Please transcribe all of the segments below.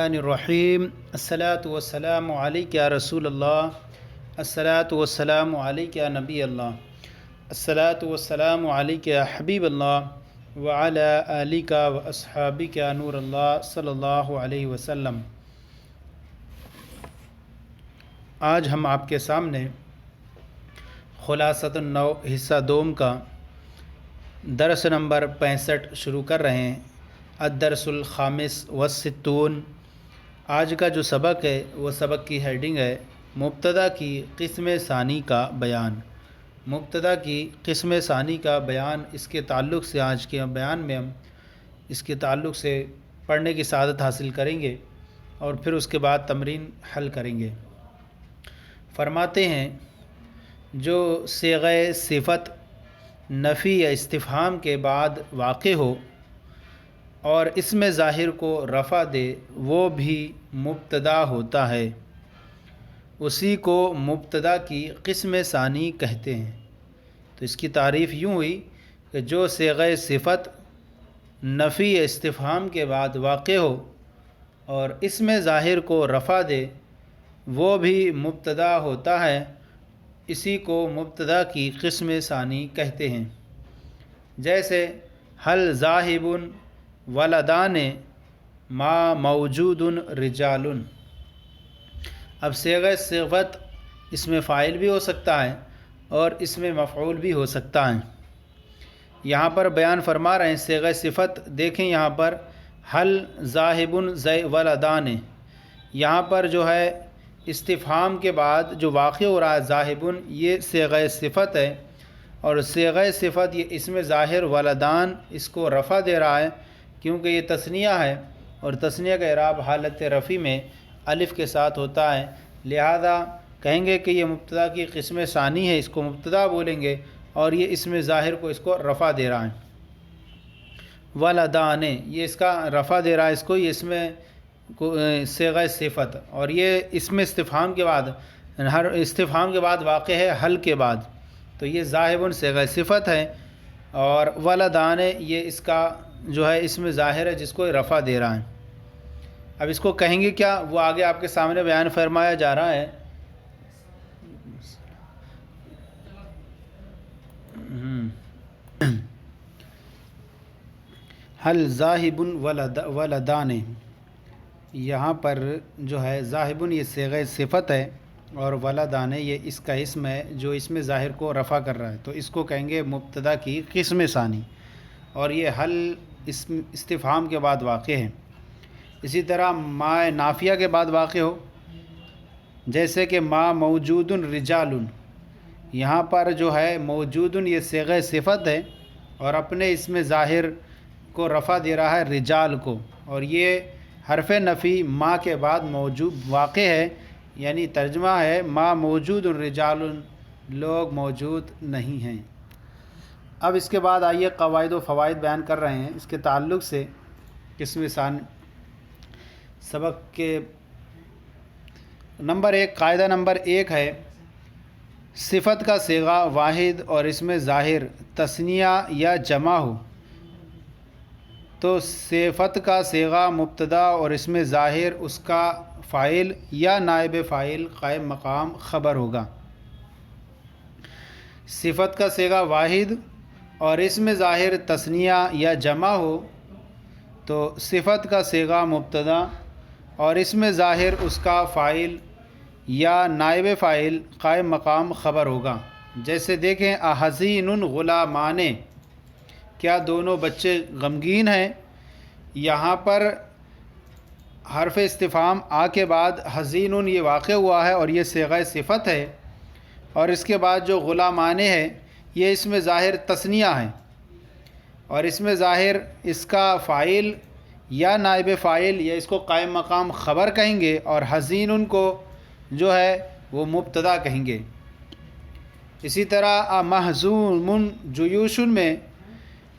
الرحمن الرحیم الصلاۃ والسلام علیک یا رسول اللہ الصلاۃ والسلام علیک یا نبی اللہ الصلاۃ والسلام علیک یا حبیب اللہ وعلی آلک و اصحابک یا نور اللہ صلی اللہ علیہ وسلم۔ آج ہم آپ کے سامنے خلاصۃ النو حصہ دوم کا درس نمبر 65 شروع کر رہے ہیں۔ الدرس الخامس والستون۔ آج کا جو سبق ہے وہ سبق کی ہیڈنگ ہے مبتدا کی قسم ثانی کا بیان۔ مبتدا کی قسم ثانی کا بیان، اس کے تعلق سے آج کے بیان میں ہم اس کے تعلق سے پڑھنے کی سعادت حاصل کریں گے اور پھر اس کے بعد تمرین حل کریں گے۔ فرماتے ہیں جو صیغہ صفت نفی یا استفہام کے بعد واقع ہو اور اس میں ظاہر کو رفع دے وہ بھی مبتدا ہوتا ہے، اسی کو مبتدا کی قسم ثانی کہتے ہیں۔ تو اس کی تعریف یوں ہوئی کہ جو صیغہ صفت نفی یا استفہام کے بعد واقع ہو اور اس میں ظاہر کو رفع دے وہ بھی مبتدا ہوتا ہے، اسی کو مبتدا کی قسم ثانی کہتے ہیں۔ جیسے حل ذاہب ولدان ما موجود رجال۔ اب صیغہ صفت اس میں فاعل بھی ہو سکتا ہے اور اس میں مفعول بھی ہو سکتا ہے۔ یہاں پر بیان فرما رہے ہیں صیغہ صفت، دیکھیں یہاں پر حل ذاہب ولدان، یہاں پر جو ہے استفہام کے بعد جو واقع ہو رہا ہے ذاہب، یہ صیغہ صفت ہے اور صیغہ صفت یہ اس میں ظاہر ولدان اس کو رفع دے رہا ہے کیونکہ یہ تثنیہ ہے اور تثنیہ کا اعراب حالت رفع میں الف کے ساتھ ہوتا ہے، لہذا کہیں گے کہ یہ مبتدا کی قسم ثانی ہے، اس کو مبتدا بولیں گے اور یہ اس میں ظاہر کو اس کو رفع دے رہا ہے۔ ولدان یہ اس کا رفع دے رہا ہے، اس کو یہ اس میں صیغہ صفت، اور یہ اس میں استفہام کے بعد، ہر استفہام کے بعد واقع ہے حل کے بعد، تو یہ ذاہب صیغہ صفت ہے اور ولدان یہ اس کا جو ہے اس میں ظاہر ہے جس کو رفع دے رہا ہے۔ اب اس کو کہیں گے کیا، وہ آگے آپ کے سامنے بیان فرمایا جا رہا ہے۔ حل ذاہب ولدان، یہاں پر جو ہے ذاہب یہ صیغہ صفت ہے اور ولدان یہ اس کا اسم ہے جو اس میں ظاہر کو رفع کر رہا ہے، تو اس کو کہیں گے مبتدا کی قسم ثانی، اور یہ حل استفہام کے بعد واقع ہے۔ اسی طرح ما نافیہ کے بعد واقع ہو، جیسے کہ ما موجود رجال، یہاں پر جو ہے موجود یہ صیغہ صفت ہے اور اپنے اس میں ظاہر کو رفع دے رہا ہے رجال کو، اور یہ حرف نفی ما کے بعد موجود واقع ہے، یعنی ترجمہ ہے ما موجود رجال، لوگ موجود نہیں ہیں۔ اب اس کے بعد آئیے قواعد و فوائد بیان کر رہے ہیں اس کے تعلق سے قسم ثانی سبق کے۔ نمبر 1، قاعدہ نمبر 1 ہے صفت کا صیغہ واحد اور اس میں ظاہر تثنیہ یا جمع ہو تو صفت کا صیغہ مبتدا اور اس میں ظاہر اس کا فاعل یا نائب فاعل قائم مقام خبر ہوگا۔ صفت کا صیغہ واحد اور اس میں ظاہر تثنیہ یا جمع ہو تو صفت کا صیغہ مبتدا اور اس میں ظاہر اس کا فاعل یا نائب فاعل قائم مقام خبر ہوگا۔ جیسے دیکھیں احزین غلامان، کیا دونوں بچے غمگین ہیں؟ یہاں پر حرف استفہام آ کے بعد حزین یہ واقع ہوا ہے اور یہ صیغہ صفت ہے، اور اس کے بعد جو غلامان ہے یہ اس میں ظاہر تثنیہ ہے اور اس میں ظاہر اس کا فاعل یا نائب فاعل یا اس کو قائم مقام خبر کہیں گے، اور حزین کو جو ہے وہ مبتدا کہیں گے۔ اسی طرح محزوم جیوش میں،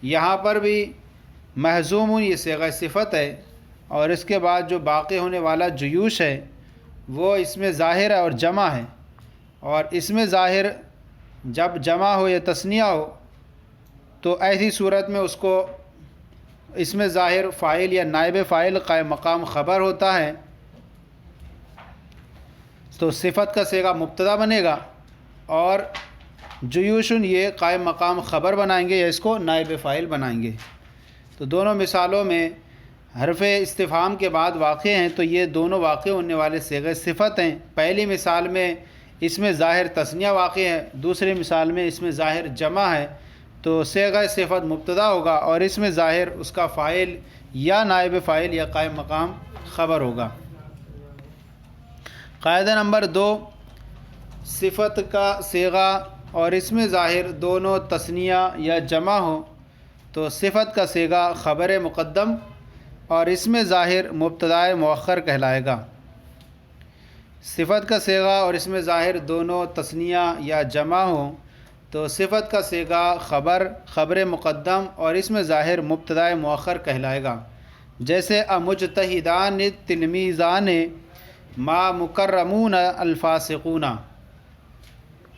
یہاں پر بھی محزوم یہ صیغہ صفت ہے اور اس کے بعد جو باقی ہونے والا جیوش ہے وہ اس میں ظاہر ہے اور جمع ہے، اور اس میں ظاہر جب جمع ہو یا تثنیہ ہو تو ایسی صورت میں اس کو اس میں ظاہر فاعل یا نائب فاعل قائم مقام خبر ہوتا ہے تو صفت کا صیغہ مبتدا بنے گا، اور جیوشن یہ قائم مقام خبر بنائیں گے یا اس کو نائب فاعل بنائیں گے۔ تو دونوں مثالوں میں حرف استفہام کے بعد واقع ہیں، تو یہ دونوں واقع ہونے والے صیغے صفت ہیں۔ پہلی مثال میں اس میں ظاہر تثنیہ واقع ہے، دوسری مثال میں اس میں ظاہر جمع ہے، تو صیغہ صفت مبتدا ہوگا اور اس میں ظاہر اس کا فاعل یا نائب فاعل یا قائم مقام خبر ہوگا۔ قاعدہ نمبر 2، صفت کا صیغہ اور اس میں ظاہر دونوں تثنیہ یا جمع ہو تو صفت کا صیغہ خبر مقدم اور اس میں ظاہر مبتدائے مؤخر کہلائے گا۔ صفت کا صیغہ اور اس میں ظاہر دونوں تثنیہ یا جمع ہو تو صفت کا صیغہ خبر مقدم اور اس میں ظاہر مبتدائے مؤخر کہلائے گا۔ جیسے امجتہدان تلمیذان ما مکرمون الفاسقون،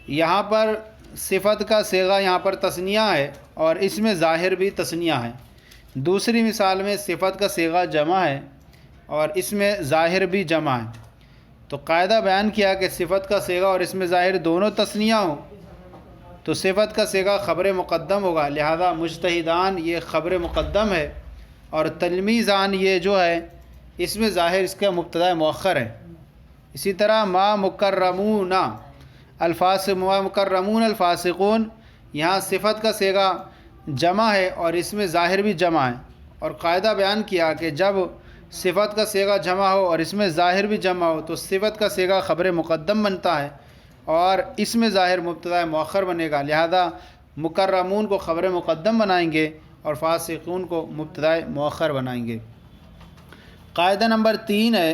یہاں پر صفت کا صیغہ یہاں پر تثنیہ ہے اور اس میں ظاہر بھی تثنیہ ہے۔ دوسری مثال میں صفت کا صیغہ جمع ہے اور اس میں ظاہر بھی جمع ہے، تو قاعدہ بیان کیا کہ صفت کا صیغہ اور اس میں ظاہر دونوں تثنیہ ہوں تو صفت کا صیغہ خبر مقدم ہوگا، لہذا مجتہدان یہ خبر مقدم ہے اور تلمیذان یہ جو ہے اس میں ظاہر اس کا مبتدا مؤخر ہے۔ اسی طرح ما مکرمون الفاسقون، یہاں صفت کا صیغہ جمع ہے اور اس میں ظاہر بھی جمع ہے، اور قاعدہ بیان کیا کہ جب صفت کا صیغہ جمع ہو اور اس میں ظاہر بھی جمع ہو تو صفت کا صیغہ خبر مقدم بنتا ہے اور اس میں ظاہر مبتدا مؤخر بنے گا، لہذا مکرمون کو خبر مقدم بنائیں گے اور فاسقون کو مبتدا مؤخر بنائیں گے۔ قاعدہ نمبر 3 ہے،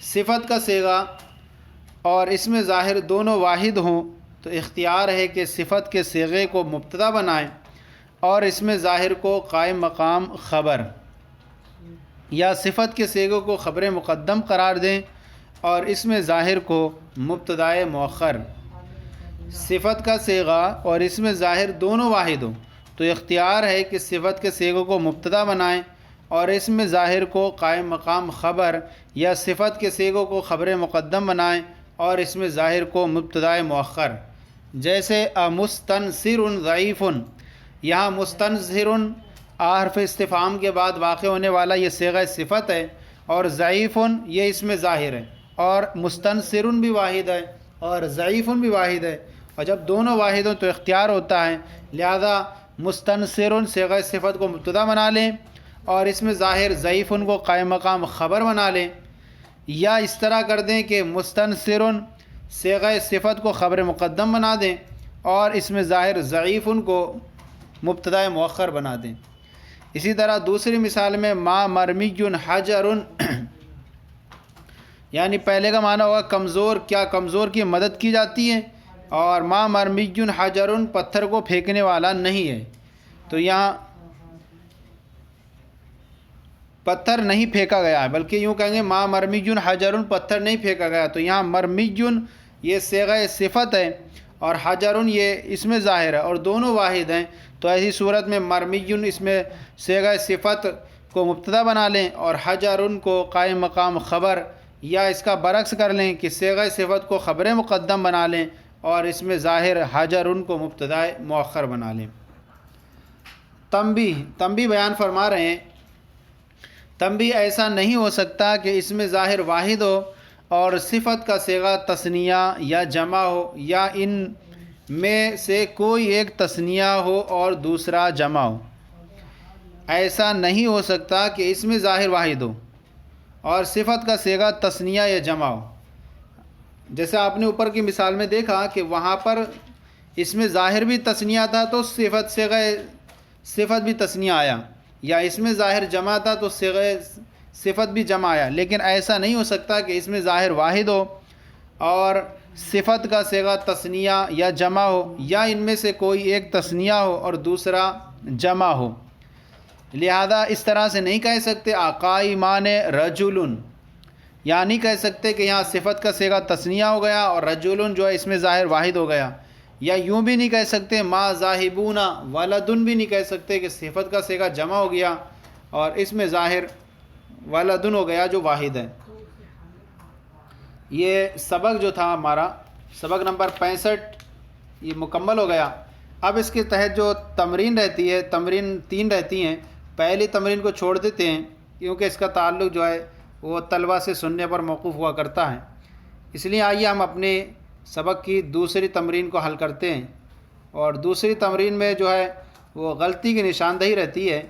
صفت کا صیغہ اور اس میں ظاہر دونوں واحد ہوں تو اختیار ہے کہ صفت کے صیغے کو مبتدا بنائیں اور اس میں ظاہر کو قائم مقام خبر، یا صفت کے صیغے کو خبر مقدم قرار دیں اور اس میں ظاہر کو مبتدائے مؤخر۔ صفت کا صیغہ اور اس میں ظاہر دونوں واحد ہوں تو اختیار ہے کہ صفت کے صیغے کو مبتدا بنائیں اور اس میں ظاہر کو قائم مقام خبر، یا صفت کے صیغوں کو خبر مقدم بنائیں اور اس میں ظاہر کو مبتدائے مؤخر۔ جیسے مستنصر ضعیف، یہاں مستنصر حرف استفہام کے بعد واقع ہونے والا یہ صیغہ صفت ہے، اور ضعیف یہ اس میں ظاہر ہے، اور مستنصر بھی واحد ہے اور ضعیف بھی واحد ہے، اور جب دونوں واحد ہوں تو اختیار ہوتا ہے، لہذا مستنصر صیغہ صفت کو مبتدا بنا لیں اور اس میں ظاہر ضعیف کو قائم مقام خبر بنا لیں، یا اس طرح کر دیں کہ مستنصر صیغہ صفت کو خبر مقدم بنا دیں اور اس میں ظاہر ضعیف کو مبتدا مؤخر بنا دیں۔ اسی طرح دوسری مثال میں ما مرمی حجر، یعنی پہلے کا معنی ہوگا کمزور، کیا کمزور کی مدد کی جاتی ہے، اور ما مرمی حجر پتھر کو پھینکنے والا نہیں ہے، تو یہاں پتھر نہیں پھینکا گیا ہے، بلکہ یوں کہیں گے ما مرمی حجر پتھر نہیں پھینکا گیا، تو یہاں مرمی یہ صیغہ صفت ہے اور حجر یہ اس میں ظاہر ہے اور دونوں واحد ہیں، تو ایسی صورت میں مرمی اس میں صیغہ صفت کو مبتدا بنا لیں اور حجر کو قائم مقام خبر، یا اس کا برعکس کر لیں کہ صیغہ صفت کو خبر مقدم بنا لیں اور اس میں ظاہر حجر کو مبتدا مؤخر بنا لیں۔ تنبیہ بیان فرما رہے ہیں، تنبیہ ایسا نہیں ہو سکتا کہ اس میں ظاہر واحد ہو اور صفت کا صیغہ تثنیہ یا جمع ہو، یا ان میں سے کوئی ایک تثنیہ ہو اور دوسرا جمع ہو۔ ایسا نہیں ہو سکتا کہ اس میں ظاہر واحد ہو اور صفت کا صیغہ تثنیہ یا جمع ہو۔ جیسے آپ نے اوپر کی مثال میں دیکھا کہ وہاں پر اس میں ظاہر بھی تثنیہ تھا تو صفت بھی تثنیہ آیا، یا اس میں ظاہر جمع تھا تو صفت بھی جمع آیا، لیکن ایسا نہیں ہو سکتا کہ اس میں ظاہر واحد ہو اور صفت کا صیغہ تثنیہ یا جمع ہو، یا ان میں سے کوئی ایک تثنیہ ہو اور دوسرا جمع ہو۔ لہذا اس طرح سے نہیں کہہ سکتے قائمان رجل، یا نہیں کہہ سکتے کہ یہاں صفت کا صیغہ تثنیہ ہو گیا اور رجل جو ہے اس میں ظاہر واحد ہو گیا، یا یوں بھی نہیں کہہ سکتے ما ذاہبون ولدن بھی نہیں کہہ سکتے کہ صفت کا صیغہ جمع ہو گیا اور اس میں ظاہر ولدن ہو گیا جو واحد ہے۔ یہ سبق جو تھا ہمارا سبق نمبر 65 یہ مکمل ہو گیا۔ اب اس کے تحت جو تمرین رہتی ہے، تمرین 3 رہتی ہیں۔ پہلی تمرین کو چھوڑ دیتے ہیں کیونکہ اس کا تعلق جو ہے وہ طلبہ سے سننے پر موقوف ہوا کرتا ہے، اس لیے آئیے ہم اپنے سبق کی دوسری تمرین کو حل کرتے ہیں۔ اور دوسری تمرین میں جو ہے وہ غلطی کی نشاندہی رہتی ہے،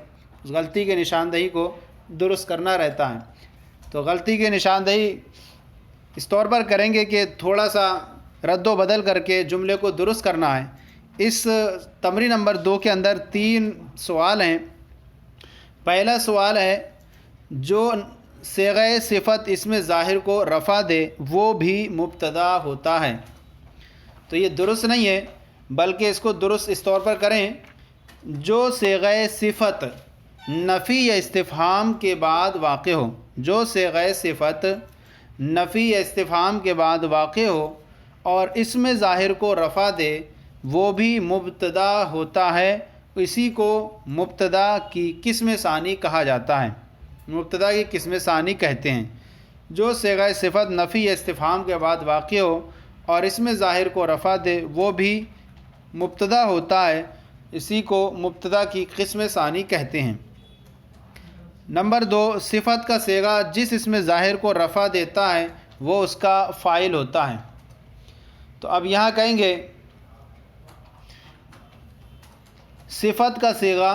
اس غلطی کی نشاندہی کو درست کرنا رہتا ہے۔ تو غلطی کی نشاندہی اس طور پر کریں گے کہ تھوڑا سا رد و بدل کر کے جملے کو درست کرنا ہے۔ اس تمرین نمبر 2 کے اندر 3 سوال ہیں۔ پہلا سوال ہے جو صیغہ صفت اس میں ظاہر کو رفع دے وہ بھی مبتدا ہوتا ہے۔ تو یہ درست نہیں ہے، بلکہ اس کو درست اس طور پر کریں جو صیغہ صفت نفی یا استفہام کے بعد واقع ہو، جو صیغہ صفت نفی یا استفہام کے بعد واقع ہو اور اس میں ظاہر کو رفع دے وہ بھی مبتدا ہوتا ہے۔ اسی کو مبتدا کی قسم ثانی کہا جاتا ہے، مبتدا کی قسم ثانی کہتے ہیں۔ جو صیغہ صفت نفی یا استفہام کے بعد واقع ہو اور اس میں ظاہر کو رفع دے وہ بھی مبتدا ہوتا ہے، اسی کو مبتدا کی قسم ثانی کہتے ہیں۔ نمبر 2، صفت کا صیغہ جس اس میں ظاہر کو رفع دیتا ہے وہ اس کا فاعل ہوتا ہے۔ تو اب یہاں کہیں گے صفت کا صیغہ،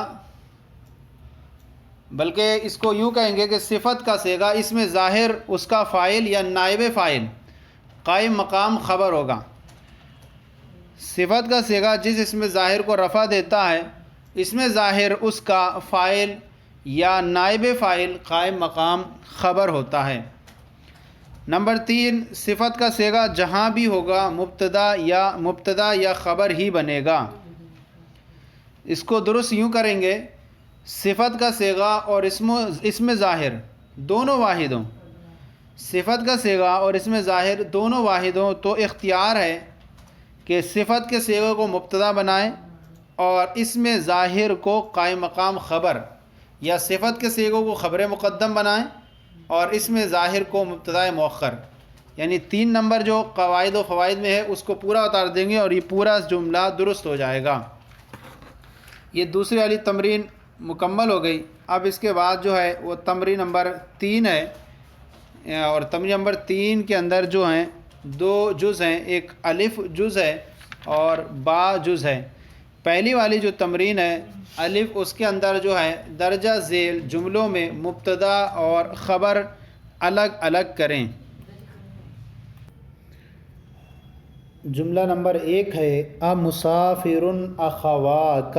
بلکہ اس کو یوں کہیں گے کہ صفت کا صیغہ اس میں ظاہر اس کا فاعل یا نائب فاعل قائم مقام خبر ہوگا۔ صفت کا صیغہ جس اس میں ظاہر کو رفع دیتا ہے اس میں ظاہر اس کا فاعل یا نائب فاعل قائم مقام خبر ہوتا ہے۔ نمبر 3، صفت کا صیغہ جہاں بھی ہوگا مبتدا یا خبر ہی بنے گا۔ اس کو درست یوں کریں گے صفت کا صیغہ اور اسم ظاہر دونوں واحد ہوں، صفت کا صیغہ اور اسم ظاہر دونوں واحد ہوں تو اختیار ہے کہ صفت کے صیغے کو مبتدا بنائیں اور اسم ظاہر کو قائم مقام خبر، یا صفت کے صیغوں کو خبر مقدم بنائیں اور اسم ظاہر کو مبتدا مؤخر، یعنی 3 نمبر جو قواعد و فوائد میں ہے اس کو پورا اتار دیں گے اور یہ پورا جملہ درست ہو جائے گا۔ یہ دوسری والی تمرین مکمل ہو گئی۔ اب اس کے بعد جو ہے وہ تمرین نمبر 3 ہے، اور تمرین نمبر 3 کے اندر جو ہیں 2 جز ہیں، ایک الف جز ہے اور با جز ہے۔ پہلی والی جو تمرین ہے الف، اس کے اندر جو ہے درجہ ذیل جملوں میں مبتدا اور خبر الگ الگ کریں۔ جملہ نمبر 1 ہے امسافر اخواک۔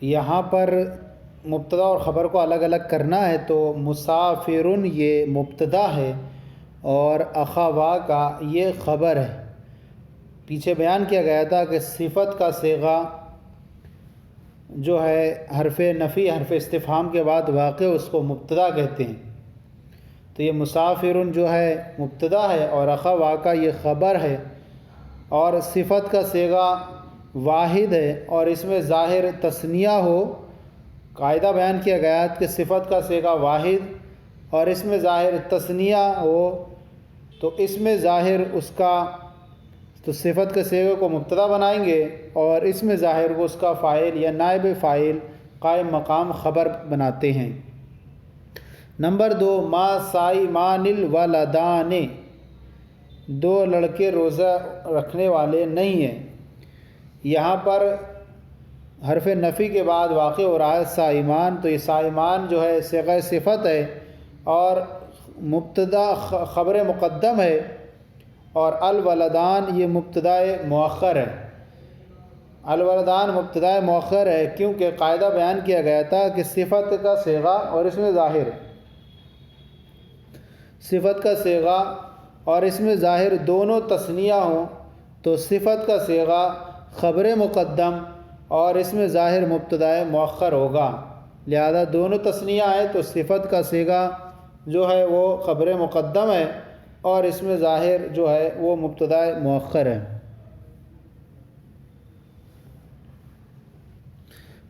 یہاں پر مبتدا اور خبر کو الگ الگ کرنا ہے تو مسافر یہ مبتدا ہے اور اخواک یہ خبر ہے۔ پیچھے بیان کیا گیا تھا کہ صفت کا صیغہ جو ہے حرف نفی حرف استفہام کے بعد واقع اس کو مبتدا کہتے ہیں، تو یہ مسافر جو ہے مبتدا ہے اور اخواک یہ خبر ہے، اور صفت کا صیغہ واحد ہے اور اس میں ظاہر تثنیہ ہو۔ قاعدہ بیان کیا گیا کہ صفت کا صیغہ واحد اور اس میں ظاہر تثنیہ ہو تو اس میں ظاہر اس کا، تو صفت کے صیغے کو مبتدا بنائیں گے اور اس میں ظاہر کو اس کا فاعل یا نائب فاعل قائم مقام خبر بناتے ہیں۔ نمبر 2، ما صائمان الولدان، 2 لڑکے روزہ رکھنے والے نہیں ہیں۔ یہاں پر حرف نفی کے بعد واقع ہو رہا ہے صائمان، تو یہ صائمان جو ہے صیغہ صفت ہے اور مبتدا خبر مقدم ہے، اور الولدان یہ مبتدا مؤخر ہے۔ الولدان مبتدا مؤخر ہے کیونکہ قاعدہ بیان کیا گیا تھا کہ صفت کا صیغہ اور اس میں ظاہر، صفت کا صیغہ اور اس میں ظاہر دونوں تثنیہ ہوں تو صفت کا صیغہ خبر مقدم اور اس میں ظاہر مبتدا مؤخر ہوگا، لہذا دونوں تثنیہ ہے تو صفت کا صیغہ جو ہے وہ خبر مقدم ہے اور اس میں ظاہر جو ہے وہ مبتدا مؤخر ہے۔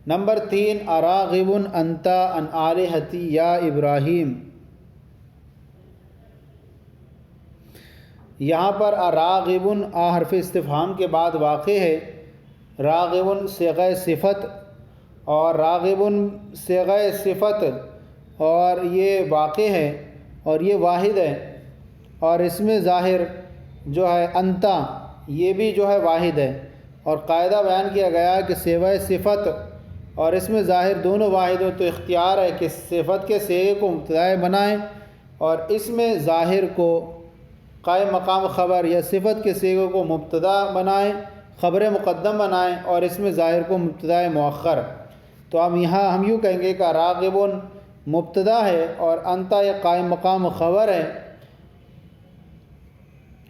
نمبر 3 اراغب انت عن آلہتی یا ابراہیم۔ یہاں پر اراغب حرف استفہام کے بعد واقع ہے، راغب صیغہ صفت اور راغب صیغہ صفت، اور یہ واقع ہے اور یہ واحد ہے، اور اس میں ظاہر جو ہے انتا یہ بھی جو ہے واحد ہے، اور قاعدہ بیان کیا گیا کہ صیغہ صفت اور اس میں ظاہر دونوں واحد ہوں تو اختیار ہے کہ صفت کے صیغے کو مبتدا بنائیں اور اس میں ظاہر کو قائم مقام خبر یا صفت کے صیغے کو مبتدا بنائیں، خبر مقدم بنائیں، اور اس میں ظاہر کو مبتدا مؤخر۔ تو ہم یوں کہیں گے کہ راغب مبتدا ہے اور انتا یہ قائم مقام خبر ہے۔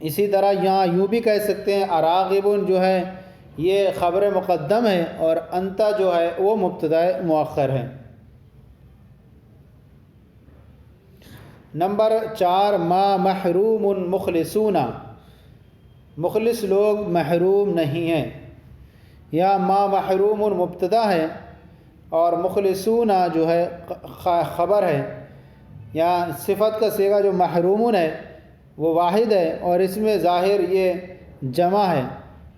اسی طرح یہاں یوں بھی کہہ سکتے ہیں اراغب جو ہے یہ خبر مقدم ہے اور انتا جو ہے وہ مبتدا مؤخر ہے۔ نمبر 4 ما محروم مخلصون، مخلص لوگ محروم نہیں ہیں۔ یا ما محروم مبتدا ہے اور مخلصون جو ہے خبر ہے، یا صفت کا صیغہ جو محرومون ہے وہ واحد ہے اور اس میں ظاہر یہ جمع ہے،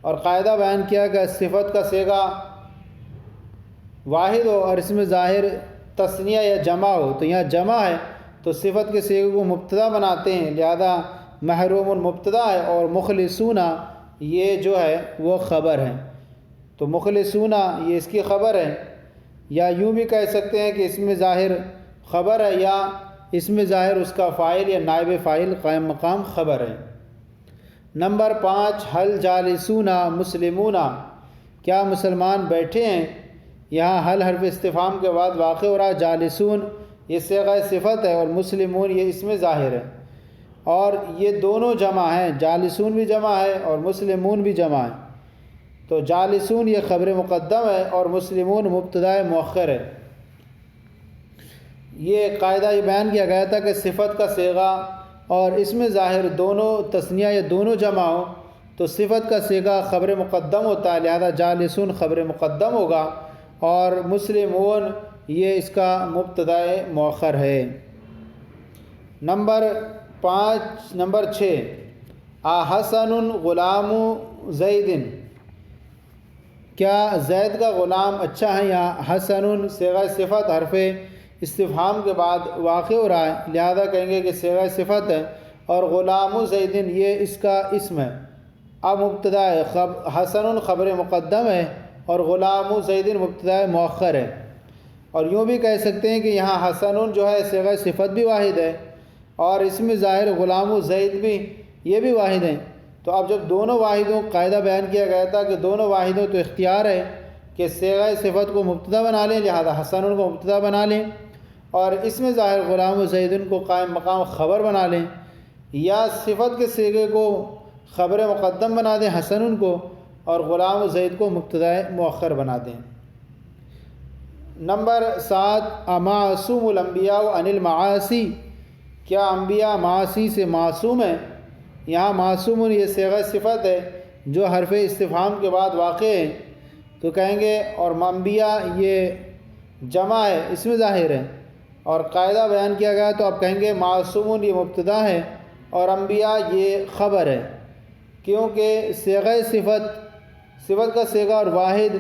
اور قاعدہ بیان کیا کہ صفت کا صیغہ واحد ہو اور اس میں ظاہر تثنیہ یا جمع ہو، تو یہاں جمع ہے تو صفت کے صیغے کو مبتدا بناتے ہیں، لہذا محروم مبتدا ہے اور مخلصون یہ جو ہے وہ خبر ہے، تو مخلصون یہ اس کی خبر ہے۔ یا یوں بھی کہہ سکتے ہیں کہ اس میں ظاہر خبر ہے یا اس میں ظاہر اس کا فاعل یا نائب فاعل قائم مقام خبر ہے۔ نمبر 5 حل جالسون مسلمون، کیا مسلمان بیٹھے ہیں؟ یہاں حل حرف استفہام کے بعد واقع ہو رہا، جالسون یہ صیغہ صفت ہے اور مسلمون یہ اس میں ظاہر ہے، اور یہ دونوں جمع ہیں، جالسون بھی جمع ہے اور مسلمون بھی جمع ہے، تو جالسون یہ خبر مقدم ہے اور مسلمون مبتدا مؤخر ہے۔ یہ قاعدہ یہ بیان کیا گیا تھا کہ صفت کا صیغہ اور اس میں ظاہر دونوں تثنیہ یا دونوں جمع ہو تو صفت کا صیغہ خبر مقدم ہوتا ہے، لہذا جالسون خبر مقدم ہوگا اور مسلمون یہ اس کا مبتدا مؤخر ہے۔ نمبر 6 احسن غلام زید، کیا زید کا غلام اچھا ہے؟ یہاں حسن صیغہ صفت حرف استفہام کے بعد واقع ہو رہا ہے، لہذا کہیں گے کہ صیغہ صفت ہے اور غلام زید یہ اس کا اسم ہے، اب مبتدا ہے، حسن خبر مقدم ہے اور غلام زید مبتدا مؤخر ہے۔ اور یوں بھی کہہ سکتے ہیں کہ یہاں حسن جو ہے صیغہ صفت بھی واحد ہے اور اس میں ظاہر غلام زید بھی یہ بھی واحد ہیں، تو اب جب دونوں واحد ہوں، قاعدہ بیان کیا گیا تھا کہ دونوں واحد ہوں تو اختیار ہے کہ صیغہ صفت کو مبتدا بنا لیں، لہذا حسن کو مبتدا بنا لیں اور اس میں ظاہر غلام زید کو قائم مقام خبر بنا لیں، یا صفت کے صیغے کو خبر مقدم بنا دیں حسن کو اور غلام زید کو مبتدا مؤخر بنا دیں۔ نمبر 7 امعصوم الانبیاء عن المعاصی، کیا انبیاء معاصی سے معصوم ہیں؟ یہاں معصوم یہ صیغہ صفت ہے جو حرف استفہام کے بعد واقع ہے، تو کہیں گے اور انبیاء یہ جمع ہے اس میں ظاہر ہے اور قاعدہ بیان کیا گیا، تو اب کہیں گے معصوم یہ مبتدا ہے اور انبیاء یہ خبر ہے، کیونکہ صیغہ صفت کا صیغہ اور واحد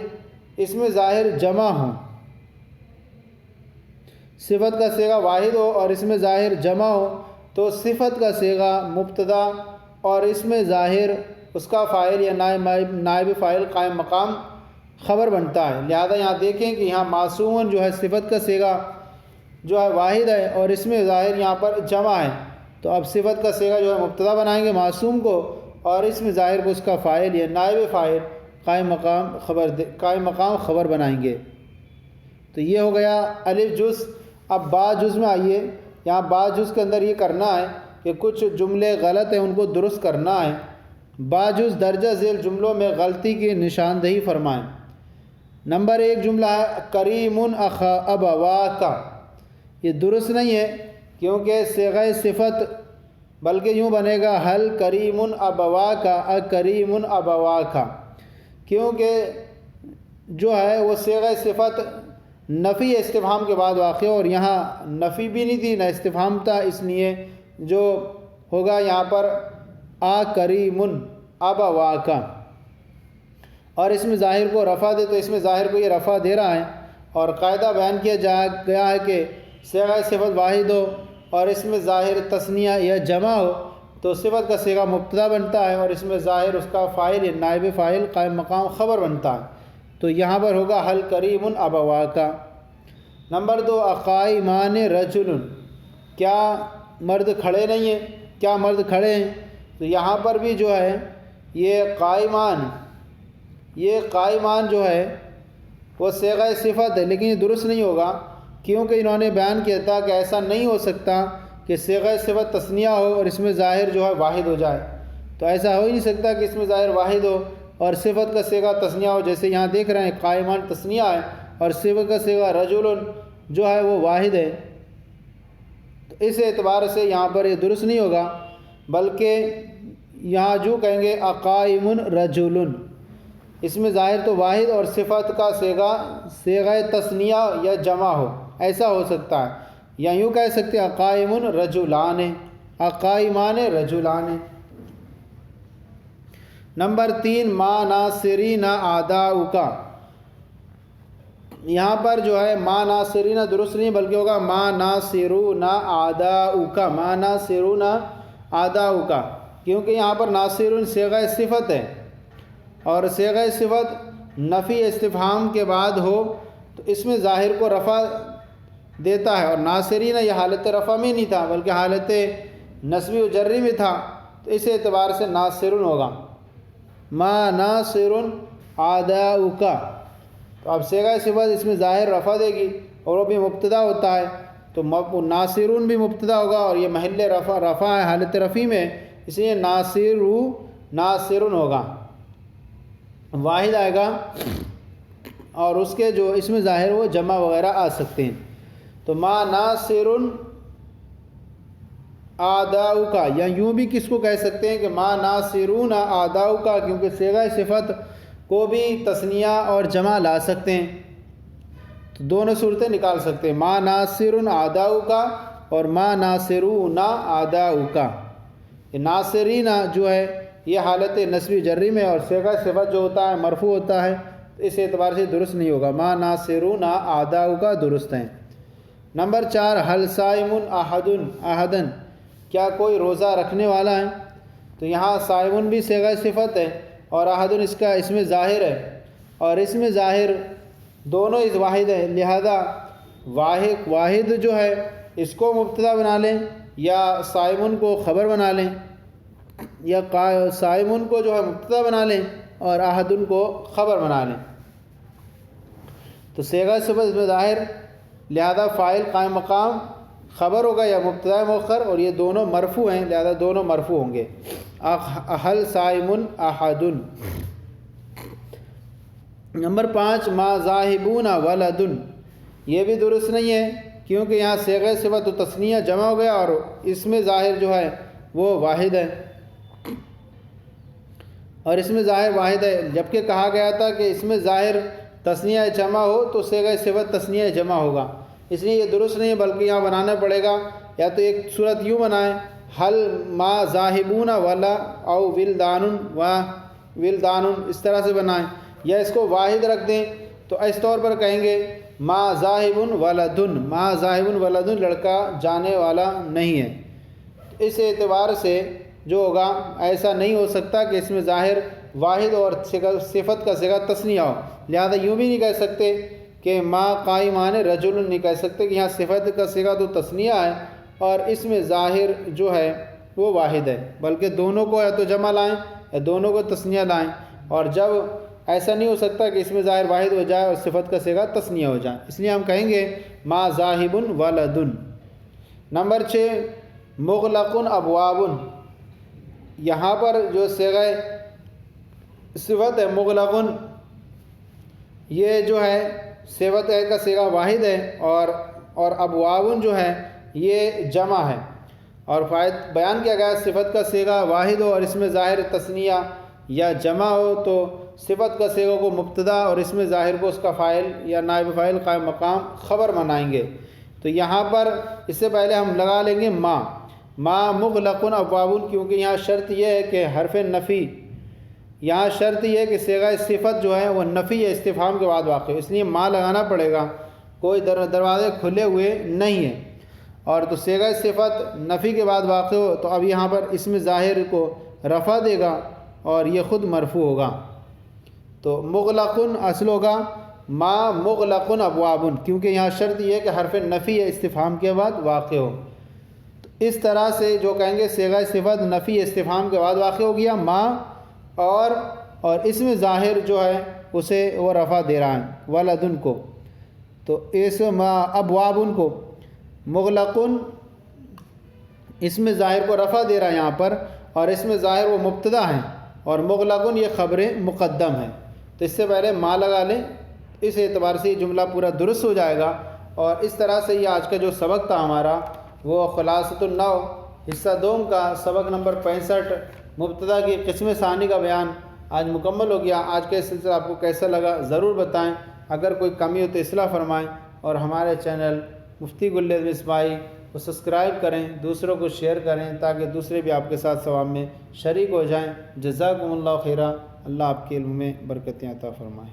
اس میں ظاہر جمع ہوں، صفت کا صیغہ واحد ہو اور اس میں ظاہر جمع ہو تو صفت کا صیغہ مبتدا اور اس میں ظاہر اس کا فاعل یا نائب فاعل قائم مقام خبر بنتا ہے، لہذا یہاں دیکھیں کہ یہاں معصوم جو ہے صفت کا صیغہ جو ہے واحد ہے اور اس میں ظاہر یہاں پر جمع ہے، تو اب صفت کا صیغہ جو ہے مبتدا بنائیں گے معصوم کو اور اس میں ظاہر کو اس کا فاعل یا نائب فاعل قائم مقام خبر بنائیں گے۔ تو یہ ہو گیا الف جز۔ اب با جز میں آئیے، یہاں با جز کے اندر یہ کرنا ہے کہ کچھ جملے غلط ہیں ان کو درست کرنا ہے۔ با جز درجہ ذیل جملوں میں غلطی کی نشاندہی فرمائیں۔ نمبر 1 جملہ ہے کریم اخا ابواک، یہ درست نہیں ہے کیونکہ صیغہ صفت بلکہ یوں بنے گا حل کریم ابواک اکریم ابواک، کیونکہ جو ہے وہ صیغہ صفت نفی استفہام کے بعد واقع ہو، اور یہاں نفی بھی نہیں تھی نہ استفہام تھا، اس لیے جو ہوگا یہاں پر آ کریمن ابواکا، اور اس میں ظاہر کو رفع دے تو اس میں ظاہر کو یہ رفع دے رہا ہے، اور قاعدہ بیان کیا گیا ہے کہ صیغہ صفت واحد ہو اور اس میں ظاہر تثنیہ یا جمع ہو تو صفت کا صیغہ مبتدا بنتا ہے، اور اس میں ظاہر اس کا فاعل یا نائب فاعل قائم مقام خبر بنتا ہے، تو یہاں پر ہوگا حل کریم ابواکا۔ نمبر 2 اقائمان رجل، کیا مرد کھڑے نہیں ہیں، کیا مرد کھڑے ہیں، تو یہاں پر بھی جو ہے یہ قائمان جو ہے وہ صیغہ صفت ہے، لیکن یہ درست نہیں ہوگا، کیونکہ انہوں نے بیان کیا تھا کہ ایسا نہیں ہو سکتا کہ صیغہ صفت تثنیہ ہو اور اس میں ظاہر جو ہے واحد ہو جائے، تو ایسا ہو ہی نہیں سکتا کہ اس میں ظاہر واحد ہو اور صفت کا صیغہ تثنیہ ہو، جیسے یہاں دیکھ رہے ہیں قائمان تثنیہ ہے اور صفت کا صیغہ رجل جو ہے وہ واحد ہے، تو اس اعتبار سے یہاں پر یہ درست نہیں ہوگا، بلکہ یہاں جو کہیں گے اقائم رجل، اس میں ظاہر تو واحد اور صفت کا صیغہ تثنیہ یا جمع ہو، ایسا ہو سکتا ہے، یا یوں کہہ سکتے ہیں اقائم رجلان، اقائمان رجلان۔ نمبر 3 ما ناصرین اعداؤکا، یہاں پر جو ہے ما ناصرین درست نہیں بلکہ ہوگا ما ناصرون اعداؤکا، ما ناصرون اعداؤکا، کیونکہ یہاں پر ناصرون صیغہ صفت ہے اور صیغہ صفت نفی استفہام کے بعد ہو تو اس میں ظاہر کو رفع دیتا ہے، اور ناصرین یہ حالت رفع میں نہیں تھا بلکہ حالت نصبی و جری میں تھا، تو اس اعتبار سے ناصرون ہوگا ما ناصرون اعداؤکا، تو اب صیغہ صفت اس میں ظاہر رفع دے گی اور وہ بھی مبتدا ہوتا ہے، تو ناصرون بھی مبتدا ہوگا اور یہ محل رفع ہے حالت رفع میں، اس لیے ناصرون ہوگا، واحد آئے گا، اور اس کے جو اس میں ظاہر وہ جمع وغیرہ آ سکتے ہیں، تو ما ناصرون اعداؤکا، یا یوں بھی کس کو کہہ سکتے ہیں کہ ما ناصرون اعداؤکا، کیونکہ صیغہ صفت کو بھی تثنیہ اور جمع لا سکتے ہیں، تو دونوں صورتیں نکال سکتے ہیں، ما ناصرون اعداؤکا اور ما ناصرون اعداؤکا۔ ناصرین جو ہے یہ حالت نصبی جری میں، اور صیغہ صفت جو ہوتا ہے مرفوع ہوتا ہے، اس اعتبار سے درست نہیں ہوگا، ما ناصرون اعداؤکا درست ہیں۔ نمبر 4 حل صائم احدن، کیا کوئی روزہ رکھنے والا ہے، تو یہاں صائم بھی صیغہ صفت ہے اور احدن اس میں ظاہر ہے، اور اس میں ظاہر دونوں اس واحد ہے، لہذا واحد جو ہے اس کو مبتدا بنا لیں یا صائم کو خبر بنا لیں، یا صائم کو جو ہے مبتدا بنا لیں اور احدن کو خبر بنا لیں، تو صیغہ صفت اس میں ظاہر، لہذا فاعل قائم مقام خبر ہوگا یا مبتدا مؤخر، اور یہ دونوں مرفوع ہیں لہذا دونوں مرفوع ہوں گے، حل صائم احدن۔ نمبر 5 ما ذاہبون ولدن، یہ بھی درست نہیں ہے کیونکہ یہاں صیغہ صفت و تثنیہ جمع ہو گیا اور اس میں ظاہر جو ہے وہ واحد ہے، اور اس میں ظاہر واحد ہے، جبکہ کہا گیا تھا کہ اس میں ظاہر تثنیہ جمع ہو تو صیغہ صفت تثنیہ جمع ہوگا، اس لیے یہ درست نہیں ہے بلکہ یہاں بنانا پڑے گا، یا تو ایک صورت یوں بنائیں حل ما ذاہبون ولا او ولدان اس طرح سے بنائیں، یا اس کو واحد رکھ دیں تو اس طور پر کہیں گے ما ذاہب ولدن، ما ذاہب ولدن لڑکا جانے والا نہیں ہے، اس اعتبار سے جو ہوگا ایسا نہیں ہو سکتا کہ اس میں ظاہر واحد اور صفت کا صیغہ تثنیہ ہو، لہذا یوں بھی نہیں کہہ سکتے کہ ما قائمان رجل، نہیں کہہ سکتے کہ یہاں صفت کا صیغہ تو تثنیہ ہے اور اس میں ظاہر جو ہے وہ واحد ہے، بلکہ دونوں کو یا تو جمع لائیں یا دونوں کو تثنیہ لائیں، اور جب ایسا نہیں ہو سکتا کہ اس میں ظاہر واحد ہو جائے اور صفت کا صیغہ تثنیہ ہو جائے، اس لیے ہم کہیں گے ما ذاہب ولدن۔ نمبر 6 مغلق ابواب، یہاں پر جو صیغہ صفت ہے مغلق، یہ جو ہے صفت کا صیغہ واحد ہے، اور ابواب جو ہے یہ جمع ہے، اور بیان کیا گیا صفت کا صیغہ واحد ہو اور اس میں ظاہر تثنیہ یا جمع ہو تو صفت کا صیغہ کو مبتدا اور اسم ظاہر کو اس کا فاعل یا نائب فاعل قائم مقام خبر بنائیں گے۔ تو یہاں پر اس سے پہلے ہم لگا لیں گے ما مغلق ابواب، کیونکہ یہاں شرط یہ ہے کہ حرف نفی، یہاں شرط یہ ہے کہ صیغہ صفت جو ہے وہ نفی یا استفہام کے بعد واقع ہو، اس لیے ما لگانا پڑے گا، کوئی دروازے کھلے ہوئے نہیں ہیں۔ اور تو صیغہ صفت نفی کے بعد واقع ہو تو اب یہاں پر اسم ظاہر کو رفع دے گا اور یہ خود مرفوع ہوگا۔ تو مغلقن اصل ہوگا ما مغلقن ابواب، کیونکہ یہاں شرط یہ ہے کہ حرف نفی یا استفہام کے بعد واقع ہو۔ تو اس طرح سے جو کہیں گے صیغہ صفت نفی یا استفہام کے بعد واقع ہو گیا ما، اور اسم ظاہر جو ہے اسے وہ رفع دے رہا ہے ولدن کو، تو اسم ابوابن کو مغلقن اسم ظاہر کو رفع دے رہا ہے یہاں پر، اور اسم ظاہر وہ مبتدا ہیں اور مغلقن یہ خبر مقدم ہے۔ تو اس سے پہلے ما لگا لیں، اس اعتبار سے یہ جملہ پورا درست ہو جائے گا۔ اور اس طرح سے یہ آج کا جو سبق تھا ہمارا وہ خلاصۃ النحو حصہ دوم کا سبق نمبر 65 مبتدا کی قسم ثانی کا بیان آج مکمل ہو گیا۔ آج کا سلسلہ آپ کو کیسا لگا ضرور بتائیں، اگر کوئی کمی ہو تو اصلاح فرمائیں، اور ہمارے چینل مفتی گل مصباحی کو سبسکرائب کریں، دوسروں کو شیئر کریں تاکہ دوسرے بھی آپ کے ساتھ ثواب میں شریک ہو جائیں۔ جزاکم اللہ خیرہ، اللہ آپ کے علم میں برکتیں عطا فرمائے۔